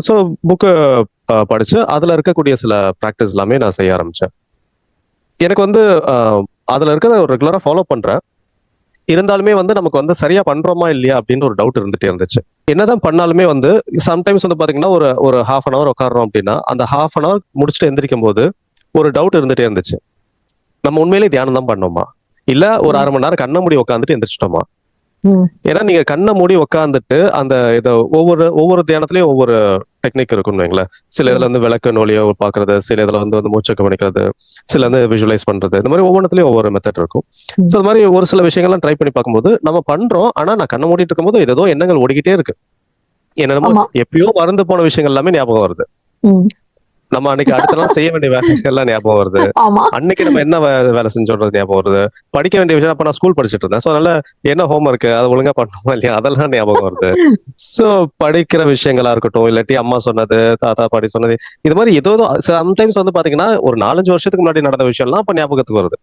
So book படிச்சு அதுல இருக்கக்கூடிய சில ப்ராக்டிஸ் எல்லாமே நான் செய்ய ஆரம்பிச்சேன். எனக்கு வந்து அதுல இருக்கிறத ஒரு ரெகுலரா ஃபாலோ பண்றேன். இருந்தாலுமே வந்து நமக்கு வந்து சரியா பண்றோமா இல்லையா அப்படின்னு ஒரு டவுட் இருந்துட்டே இருந்துச்சு. என்னதான் பண்ணாலுமே வந்து சம்டைம்ஸ் வந்து பாத்தீங்கன்னா ஒரு ஒரு ஹாஃப் அன் அவர் உட்காடுறோம் அப்படின்னா அந்த ஹாஃப் அன் அவர் முடிச்சுட்டு எந்திரிக்கும் போது ஒரு டவுட் இருந்துட்டே இருந்துச்சு. நம்ம உண்மையிலேயே தியானம் தான் பண்ணோமா, இல்ல ஒரு ம். 1/2 மணி நேரம் கண்ண மூடி உட்காந்துட்டு எந்திரிச்சிட்டோமா? ம். ஏன்னா நீங்க கண்ண மூடி உட்காந்துட்டு அந்த இதை ஒவ்வொரு ஒவ்வொரு தியானத்திலயும் ஒவ்வொரு டெக்னிக் இருக்குன்னு வைங்களேன். சில இதுல ம். வந்து விளக்கு நொலியோ பாக்குறது, சில இதுல வந்து மூச்சை கவனிக்கிறது, சில வந்து விஷுவலைஸ் பண்றது, இந்த மாதிரி ஒவ்வொன்றத்துலயும் ஒவ்வொரு மெத்தட் இருக்கும். ம். ஸோ அது மாதிரி ஒரு சில விஷயங்கள்லாம் ட்ரை பண்ணி பார்க்கும்போது நம்ம பண்றோம். ஆனா நான் கண்ண மூடிட்டு இருக்கும்போது ஏதோ எண்ணங்கள் ஓடிக்கிட்டே இருக்கு. என்னென்னமோ ஆமா. எப்பயோ மறந்து போன விஷயங்கள் எல்லாமே ஞாபகம் வருது. ம். நம்ம அன்னைக்கு அடுத்த நாள் செய்ய வேண்டிய வேலைகள்லாம் ஞாபகம் வருது. ஆமா. அன்னைக்கு நம்ம என்ன வேலை செஞ்சோன்றது ஞாபகம் வருது. படிக்க வேண்டிய விஷயம் அப்ப நான் ஸ்கூல் படிச்சுட்டு இருந்தேன். ஸோ அதனால என்ன ஹோம் ஒர்க் அது ஒழுங்கா பண்ணணுமா இல்லையா அதெல்லாம் ஞாபகம் வருது. ஸோ படிக்கிற விஷயங்களா இருக்கட்டும், இல்லாட்டி அம்மா சொன்னது, தாத்தா பாட்டி சொன்னது, இது மாதிரி ஏதோ சம்டைம்ஸ் வந்து பாத்தீங்கன்னா ஒரு 4, 5 வருஷத்துக்கு முன்னாடி நடந்த விஷயம்லாம் அப்ப ஞாபகத்துக்கு வருது.